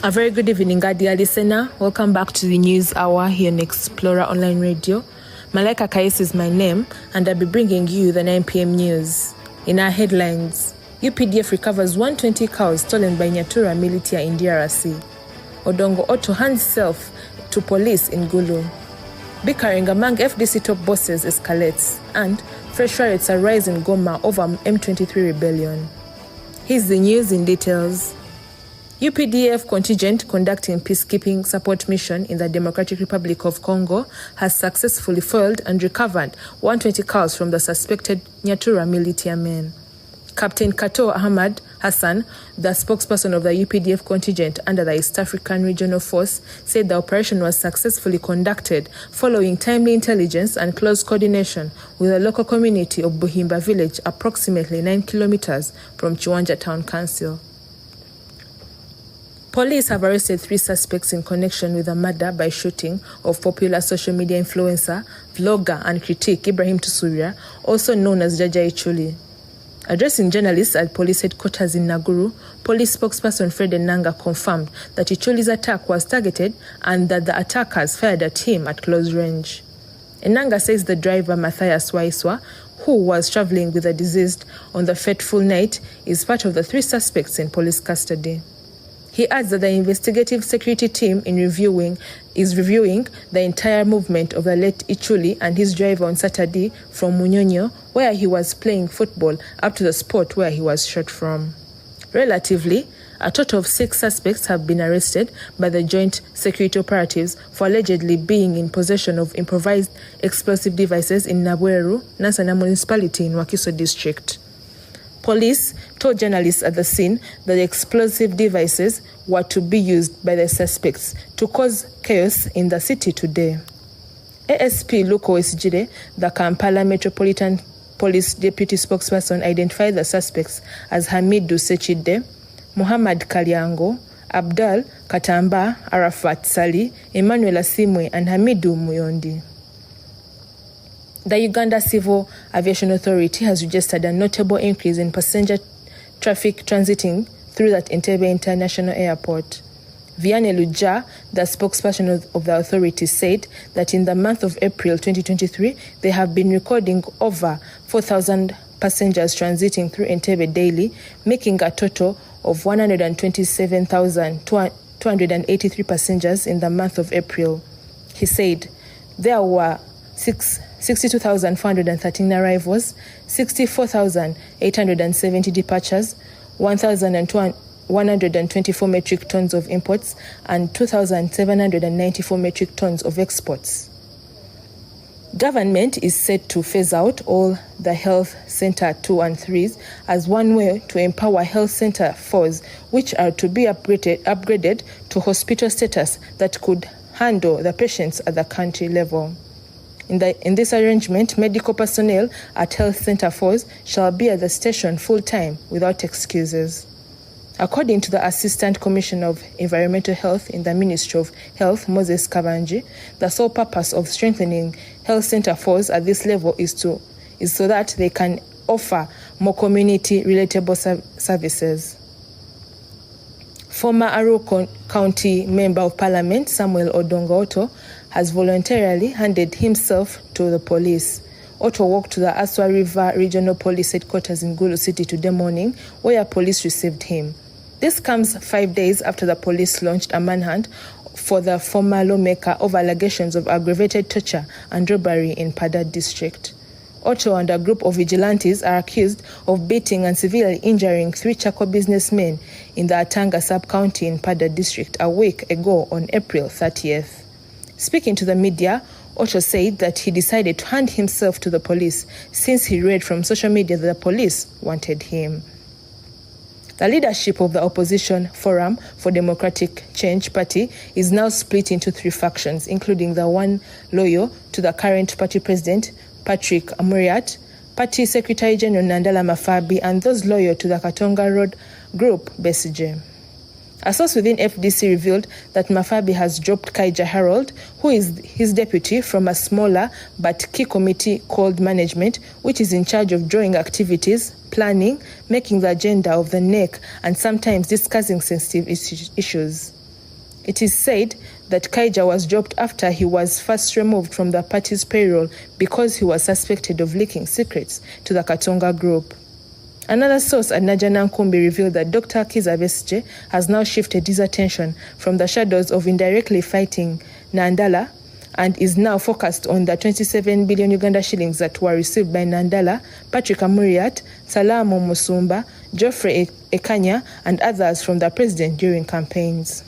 A very good evening, dear listener. Welcome back to the News Hour here on Explorer Online Radio. Malaika Kais is my name, and I'll be bringing you the 9 p.m. news. In our headlines, UPDF recovers 120 cows stolen by Nyatura militia in DRC. Odongo Otto hands self to police in Gulu. Bickering among FDC top bosses escalates, and fresh riots arise in Goma over M23 rebellion. Here's the news in details. UPDF contingent conducting peacekeeping support mission in the Democratic Republic of Congo has successfully foiled and recovered 120 cows from the suspected Nyatura militia men. Captain Kato Ahmad Hassan, the spokesperson of the UPDF contingent under the East African Regional Force, said the operation was successfully conducted following timely intelligence and close coordination with the local community of Buhimba village, approximately 9 kilometers from Chiwanja Town Council. Police have arrested 3 suspects in connection with the murder by shooting of popular social media influencer, vlogger and critic Ibrahim Tusuria, also known as Jaja Ichuli. Addressing journalists at police headquarters in Naguru, police spokesperson Fred Enanga confirmed that Ichuli's attack was targeted and that the attackers fired at him at close range. Enanga says the driver Matthias Waiswa, who was traveling with the deceased on the fateful night, is part of the 3 suspects in police custody. He adds that the investigative security team is reviewing the entire movement of the late Ichuli and his driver on Saturday from Munyonyo, where he was playing football, up to the spot where he was shot from. Relatively, a total of 6 suspects have been arrested by the joint security operatives for allegedly being in possession of improvised explosive devices in Nabweru, Nansana municipality in Wakiso district. Police told journalists at the scene that the explosive devices were to be used by the suspects to cause chaos in the city today. ASP Luko Wesijire, the Kampala Metropolitan Police Deputy Spokesperson, identified the suspects as Hamidu Sechide, Muhammad Kalyango, Abdal Katamba, Arafat Sali, Emmanuel Asimwe, and Hamidu Muyondi. The Uganda Civil Aviation Authority has registered a notable increase in passenger traffic transiting through that Entebbe International Airport. Vianney Luja, the spokesperson of the authority, said that in the month of April 2023, they have been recording over 4,000 passengers transiting through Entebbe daily, making a total of 127,283 passengers in the month of April. He said there were 62,413 arrivals, 64,870 departures, 1,124 metric tons of imports, and 2,794 metric tons of exports. Government is set to phase out all the Health Center 2 and 3s as one way to empower Health Center 4s, which are to be upgraded to hospital status that could handle the patients at the country level. In this arrangement, medical personnel at Health Center 4s shall be at the station full-time without excuses. According to the Assistant Commissioner of Environmental Health in the Ministry of Health, Moses Kabanji, the sole purpose of strengthening Health Center 4s at this level is so that they can offer more community-relatable services. Former Aru County Member of Parliament Samuel Odongo Otto has voluntarily handed himself to the police. Otto walked to the Aswa River Regional Police Headquarters in Gulu City today morning, where police received him. This comes 5 days after the police launched a manhunt for the former lawmaker over allegations of aggravated torture and robbery in Pada district. Otto and a group of vigilantes are accused of beating and severely injuring 3 Chako businessmen in the Atanga sub-county in Pada district a week ago on April 30th. Speaking to the media, Otto said that he decided to hand himself to the police since he read from social media that the police wanted him. The leadership of the Opposition Forum for Democratic Change Party is now split into 3 factions, including the one loyal to the current party president, Patrick Amuriat, Party Secretary General Nandala Mafabi, and those loyal to the Katonga Road Group, Besigye. A source within FDC revealed that Mafabi has dropped Kaija Harold, who is his deputy, from a smaller but key committee called Management, which is in charge of drawing activities, planning, making the agenda of the NEC, and sometimes discussing sensitive issues. It is said that Kaija was dropped after he was first removed from the party's payroll because he was suspected of leaking secrets to the Katonga group. Another source at Najja Nkumbi revealed that Dr. Kizza Besigye has now shifted his attention from the shadows of indirectly fighting Nandala and is now focused on the 27 billion Uganda shillings that were received by Nandala, Patrick Amuriat, Salamu Musumba, Geoffrey Ekanya, and others from the president during campaigns.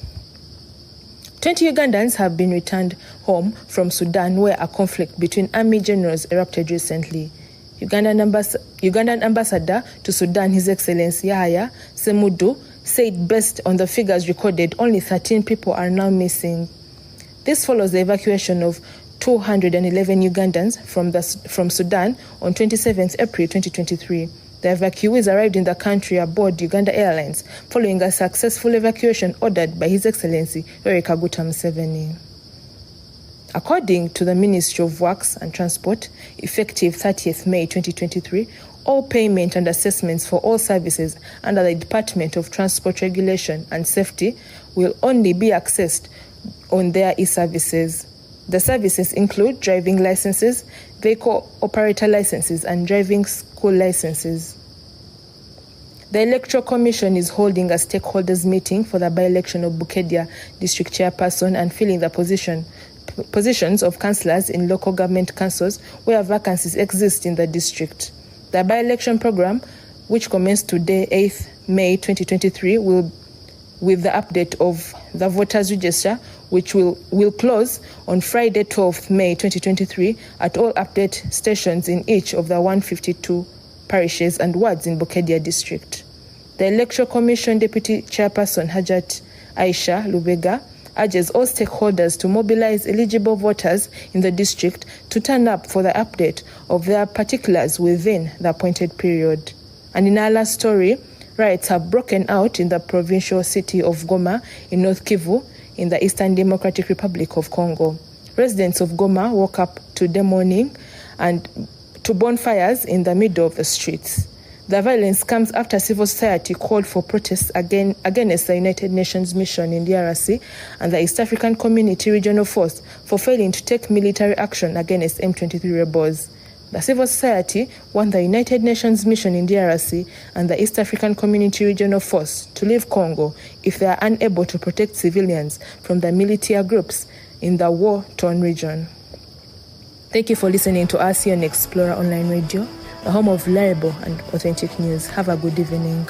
20 Ugandans have been returned home from Sudan, where a conflict between army generals erupted recently. Ugandan ambassador to Sudan, His Excellency Yahya Semudu, said based on the figures recorded, only 13 people are now missing. This follows the evacuation of 211 Ugandans from Sudan on 27 April 2023. The evacuees arrived in the country aboard Uganda Airlines following a successful evacuation ordered by His Excellency Yoweri Kaguta Museveni. According to the Ministry of Works and Transport, effective 30th May 2023, all payment and assessments for all services under the Department of Transport Regulation and Safety will only be accessed on their e-services. The services include driving licenses, vehicle operator licenses, and driving school licenses. The Electoral Commission is holding a stakeholders meeting for the by-election of Bukedya District Chairperson and filling the positions of councillors in local government councils where vacancies exist in the district. The by-election program, which commenced today, 8th May 2023, will with the update of the voters register, which will close on Friday, 12th May 2023 at all update stations in each of the 152 parishes and wards in Bukedya district. The Electoral Commission Deputy Chairperson Hajat Aisha Lubega urges all stakeholders to mobilize eligible voters in the district to turn up for the update of their particulars within the appointed period. And in our last story, riots have broken out in the provincial city of Goma in North Kivu in the Eastern Democratic Republic of Congo. Residents of Goma woke up today morning and to bonfires in the middle of the streets. The violence comes after civil society called for protests against the United Nations mission in DRC and the East African Community Regional Force for failing to take military action against M23 rebels. The civil society want the United Nations mission in DRC and the East African Community Regional Force to leave Congo if they are unable to protect civilians from the militia groups in the war-torn region. Thank you for listening to ASEAN Explorer Online Radio, the home of reliable and authentic news. Have a good evening.